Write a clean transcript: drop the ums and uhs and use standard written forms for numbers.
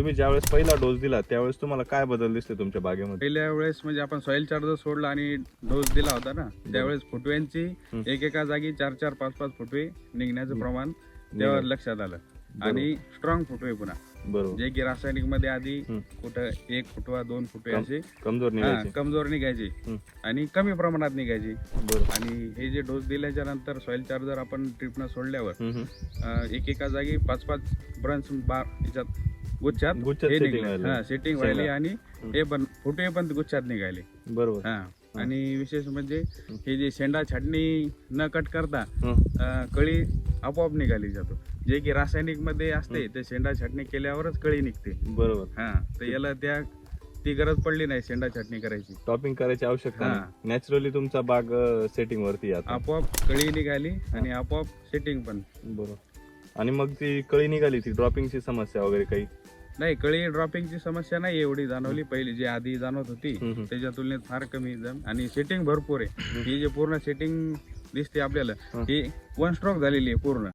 तुम्ही ज्यावेळेस पहिला डोस दिला त्यावेळेस तुम्हाला काय बदल दिसले तुमच्या बागेमध्ये? पहिल्या वेळेस म्हणजे आपण सॉइल चार्जर सोडला आणि डोस दिला होता ना, त्यावेळेस फुटव्यांची एकेका जागी 4-4, 5-5 फुटवे निघण्याचं प्रमाण तेव्हा लक्षात आलं. आणि स्ट्रॉंग फुटवे पुन्हा, बरोबर. जे की रासायनिक मध्ये आधी कुठं 1 फुटवा 2 फुटवे असे कमजोर निघायचे. कमजोर निघायचे आणि कमी प्रमाणात निघायचे. बरोबर. आणि हे जे डोस दिल्याच्या नंतर सॉइल चार्जर आपण ट्रिपनं सोडल्यावर एकेका जागी 5-5 ब्रंच याच्यात गुच्छात हे निघाले, सेटिंग व्हायली आणि हे पण फुटवे पण गुच्छात निघाले. बरोबर. आणि विशेष म्हणजे हे जे शेंडा छाटणी न कट करता कळी आपोआप निघाली जातो. जे की रासायनिक मध्ये असते ते शेंडा छाटणी केल्यावरच कळी निघते. बरोबर. तर याला ती गरज पडली नाही शेंडा छाटणी करायची, टॉपिंग करायची आवश्यकता नाही. नॅचरली तुमचा बाग सेटिंग वरती आता आपोआप कळी निघाली आणि आपोआप सेटिंग पण. बरोबर. आणि मग ती कळी निघाली, ती ड्रॉपिंगची समस्या वगैरे काही नाही? कळी ड्रॉपिंगची समस्या नाही एवढी जाणवली. पहिली जी आधी जाणवत होती त्याच्या तुलनेत फार कमी आणि सेटिंग भरपूर आहे. ही जे पूर्ण सेटिंग दिसते आपल्याला ही 1 स्ट्रोक झालेली आहे पूर्ण.